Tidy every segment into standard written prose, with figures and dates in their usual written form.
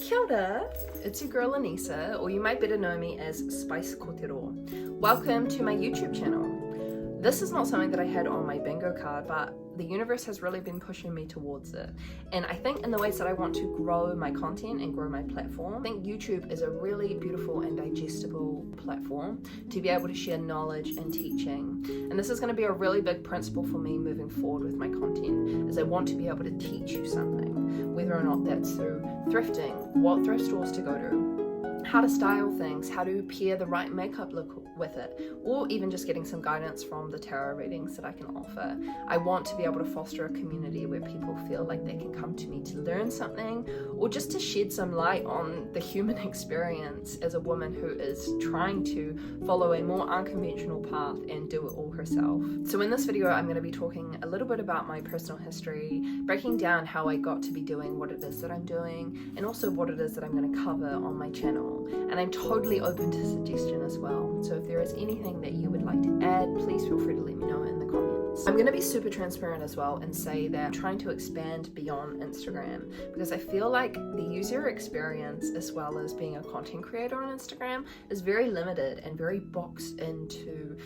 Kia ora, it's your girl Anissa, or you might better know me as Spice Kotero. Welcome to my YouTube channel. This is not something that I had on my bingo card, but the universe has really been pushing me towards it. And I think in the ways that I want to grow my content and grow my platform, I think YouTube is a really beautiful and digestible platform to be able to share knowledge and teaching. And this is going to be a really big principle for me moving forward with my content, is I want to be able to teach you something, whether or not that's through thrifting, what thrift stores to go to, how to style things, how to pair the right makeup look with it, or even just getting some guidance from the tarot readings that I can offer. I want to be able to foster a community where people feel like they can come to me to learn something, or just to shed some light on the human experience as a woman who is trying to follow a more unconventional path and do it all herself. So in this video, I'm going to be talking a little bit about my personal history, breaking down how I got to be doing what it is that I'm doing, and also what it is that I'm going to cover on my channel. And I'm totally open to suggestion as well. So if there is anything that you would like to add, please feel free to let me know in the comments. I'm going to be super transparent as well and say that I'm trying to expand beyond Instagram, because I feel like the user experience, as well as being a content creator on Instagram, is very limited and very boxed into,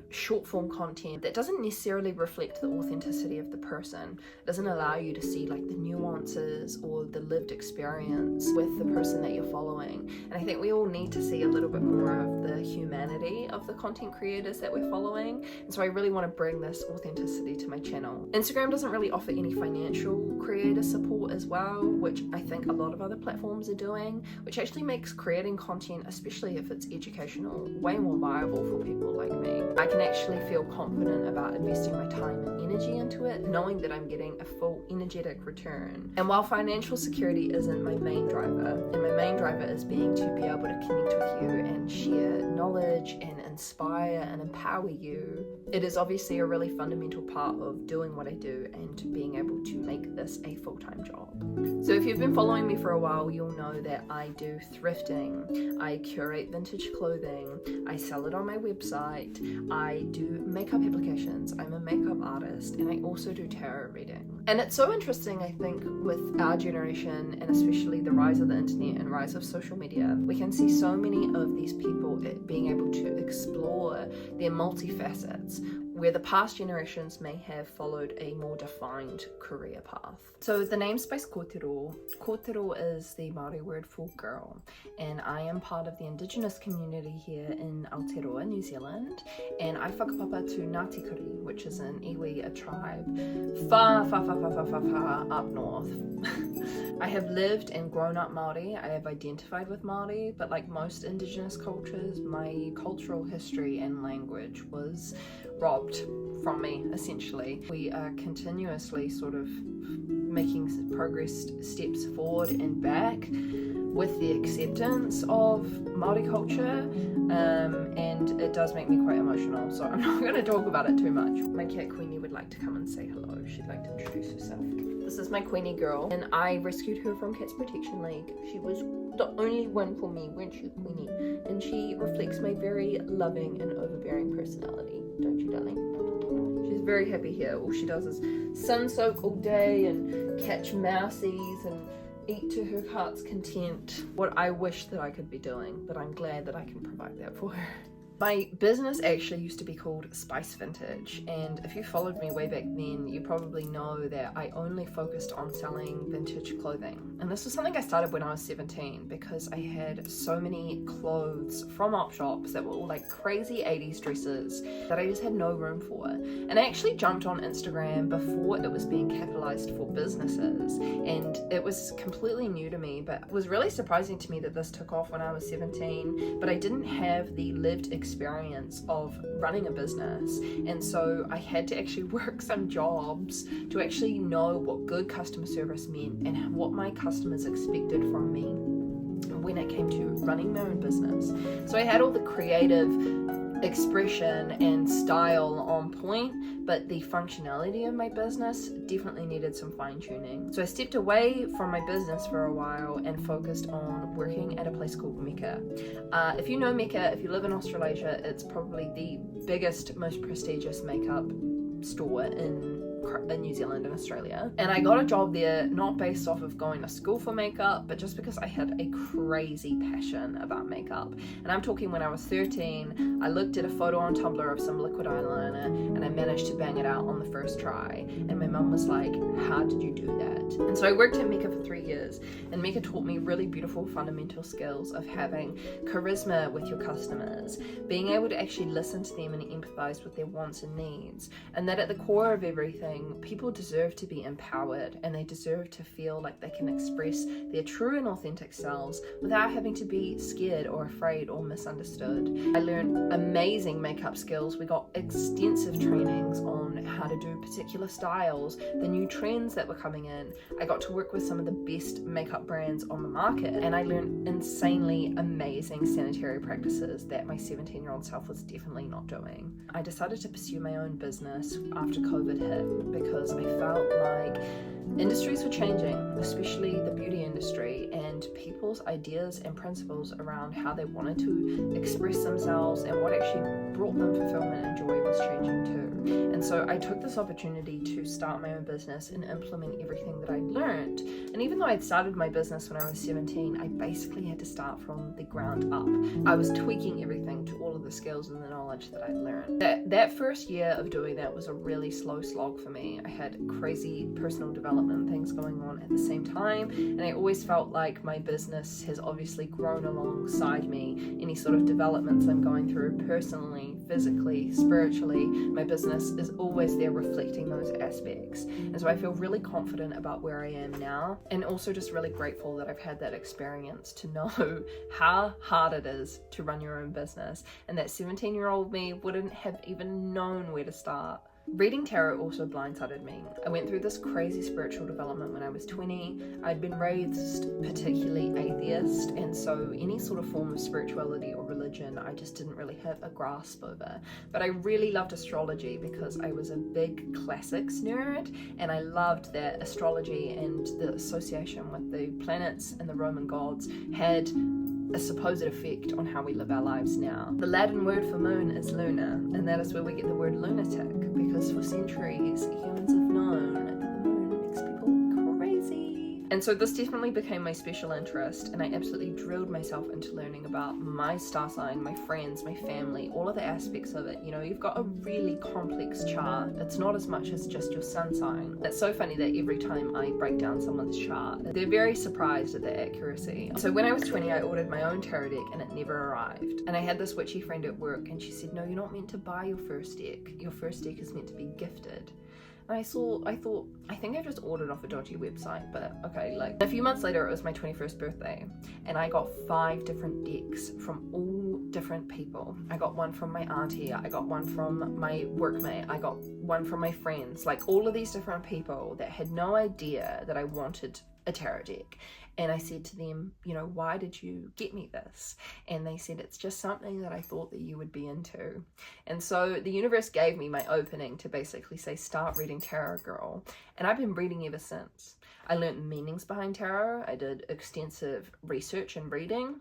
short form content that doesn't necessarily reflect the authenticity of the person. It doesn't allow you to see like the nuances or the lived experience with the person that you're following. And I think we all need to see a little bit more of the humanity of the content creators that we're following. And so I really want to bring this authenticity to my channel. Instagram doesn't really offer any financial creator support as well, which I think a lot of other platforms are doing, which actually makes creating content, especially if it's educational, way more viable for people like me. I can actually feel confident about investing my time and energy into it, knowing that I'm getting a full energetic return. And while financial security isn't my main driver, and my main driver is being to be able to connect with you and share knowledge and inspire and empower you, it is obviously a really fundamental part of doing what I do and being able to make this a full-time job. So if you've been following me for a while, you'll know that I do thrifting, I curate vintage clothing, I sell it on my website, I do makeup applications, I'm a makeup artist, and I also do tarot reading. And it's so interesting, I think, with our generation, and especially the rise of the internet and rise of social media, we can see so many of these people being able to explore their multifacets, where the past generations may have followed a more defined career path. So the name Spice Kotero is the Māori word for girl, and I am part of the Indigenous community here in Aotearoa, New Zealand, and I whakapapa to Ngāti Kuri, which is an iwi, a tribe, far up north. I have lived and grown up Māori. I have identified with Māori, but like most Indigenous cultures, my cultural history and language was robbed from me, essentially. We are continuously sort of making progress steps forward and back with the acceptance of Māori culture, and it does make me quite emotional, so I'm not going to talk about it too much. My cat Queenie would like to come and say hello. She'd like to introduce herself. This is my Queenie girl, and I rescued her from Cats Protection League. She was the only one for me, weren't you, Queenie? And she reflects my very loving and overbearing personality, don't you, darling? She's very happy here. All she does is sun soak all day and catch mousies and eat to her heart's content. What I wish that I could be doing, but I'm glad that I can provide that for her. My business actually used to be called Spice Vintage, and if you followed me way back then, you probably know that I only focused on selling vintage clothing. And this was something I started when I was 17, because I had so many clothes from op shops that were all like crazy 80s dresses that I just had no room for. And I actually jumped on Instagram before it was being capitalized for businesses, and it was completely new to me, but it was really surprising to me that this took off when I was 17, but I didn't have the lived experience of running a business, and so I had to actually work some jobs to actually know what good customer service meant and what my customers expected from me when it came to running my own business. So I had all the creative expression and style on point, but the functionality of my business definitely needed some fine-tuning. So I stepped away from my business for a while and focused on working at a place called Mecca. If you know Mecca, if you live in Australasia, it's probably the biggest, most prestigious makeup store in in New Zealand and Australia. And I got a job there not based off of going to school for makeup, but just because I had a crazy passion about makeup. And I'm talking when I was 13, I looked at a photo on Tumblr of some liquid eyeliner and I managed to bang it out on the first try. And my mum was like, how did you do that? And so I worked at Mecca for 3 years, and Mecca taught me really beautiful fundamental skills of having charisma with your customers, being able to actually listen to them and empathize with their wants and needs, and that at the core of everything, people deserve to be empowered and they deserve to feel like they can express their true and authentic selves without having to be scared or afraid or misunderstood. I learned amazing makeup skills. We got extensive trainings on how to do particular styles, the new trends that were coming in. I got to work with some of the best makeup brands on the market, and I learned insanely amazing sanitary practices that my 17-year-old self was definitely not doing. I decided to pursue my own business after COVID hit because I felt like industries were changing, especially the beauty industry, and people's ideas and principles around how they wanted to express themselves and what actually brought them fulfillment and joy was changing too. And so I took this opportunity to start my own business and implement everything that I'd learned. And even though I'd started my business when I was 17, I basically had to start from the ground up. I was tweaking everything to all of the skills and the knowledge that I'd learned. That first year of doing that was a really slow slog for me. I had crazy personal development things going on at the same time, and I always felt like my business has obviously grown alongside me. Any sort of developments I'm going through personally, physically, spiritually, my business is always there reflecting those aspects. And so I feel really confident about where I am now, and also just really grateful that I've had that experience to know how hard it is to run your own business, and that 17-year-old me wouldn't have even known where to start. Reading tarot also blindsided me. I went through this crazy spiritual development when I was 20. I'd been raised particularly atheist, and so any sort of form of spirituality or religion I just didn't really have a grasp over. But I really loved astrology because I was a big classics nerd, and I loved that astrology and the association with the planets and the Roman gods had a supposed effect on how we live our lives now. The Latin word for moon is luna, and that is where we get the word lunatic, because for centuries humans have known that the moon makes people crazy. And so this definitely became my special interest, and I absolutely drilled myself into learning about my star sign, my friends, my family, all of the aspects of it. You know, you've got a really complex chart. It's not as much as just your sun sign. It's so funny that every time I break down someone's chart, they're very surprised at the accuracy. So when I was 20, I ordered my own tarot deck and it never arrived. And I had this witchy friend at work, and she said, no, you're not meant to buy your first deck. Your first deck is meant to be gifted. And I thought, I think I just ordered off a dodgy website, but okay. Like a few months later, it was my 21st birthday, and I got 5 different decks from all different people. I got one from my auntie, I got one from my workmate, I got one from my friends, like all of these different people that had no idea that I wanted a tarot deck. And I said to them, you know, why did you get me this? And they said, it's just something that I thought that you would be into. And so the universe gave me my opening to basically say, start reading tarot, girl. And I've been reading ever since. I learned meanings behind tarot. I did extensive research and reading.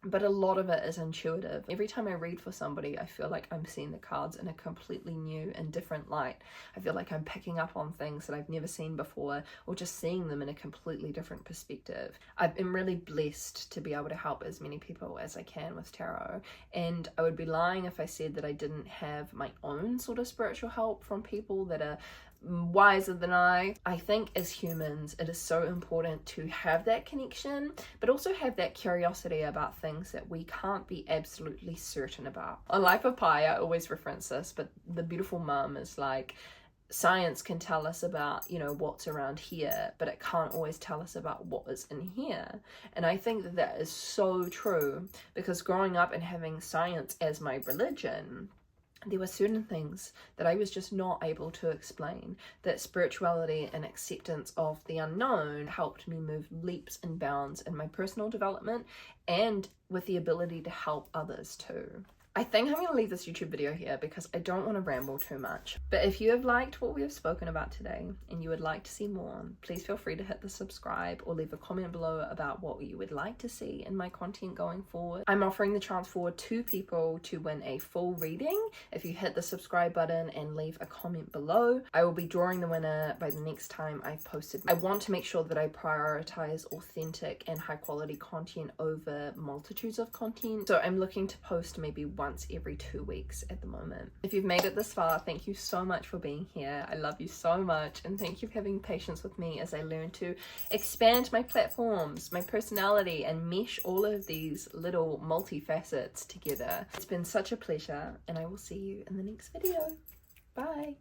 But a lot of it is intuitive. Every time I read for somebody, I feel like I'm seeing the cards in a completely new and different light. I feel like I'm picking up on things that I've never seen before, or just seeing them in a completely different perspective. I've been really blessed to be able to help as many people as I can with tarot, and I would be lying if I said that I didn't have my own sort of spiritual help from people that are wiser than I think as humans it is so important to have that connection, but also have that curiosity about things that we can't be absolutely certain about. On Life of Pi, I always reference this, but the beautiful mum is like, science can tell us about, you know, what's around here, but it can't always tell us about what is in here. And I think that that is so true, because growing up and having science as my religion, there were certain things that I was just not able to explain. That spirituality and acceptance of the unknown helped me move leaps and bounds in my personal development, and with the ability to help others too. I think I'm going to leave this YouTube video here because I don't want to ramble too much. But if you have liked what we have spoken about today and you would like to see more, please feel free to hit the subscribe or leave a comment below about what you would like to see in my content going forward. I'm offering the chance for 2 people to win a full reading if you hit the subscribe button and leave a comment below. I will be drawing the winner by the next time I've posted. I want to make sure that I prioritize authentic and high quality content over multitudes of content. So I'm looking to post maybe once every 2 weeks at the moment. If you've made it this far, thank you so much for being here. I love you so much, and thank you for having patience with me as I learn to expand my platforms, my personality, and mesh all of these little multifacets together. It's been such a pleasure, and I will see you in the next video. Bye.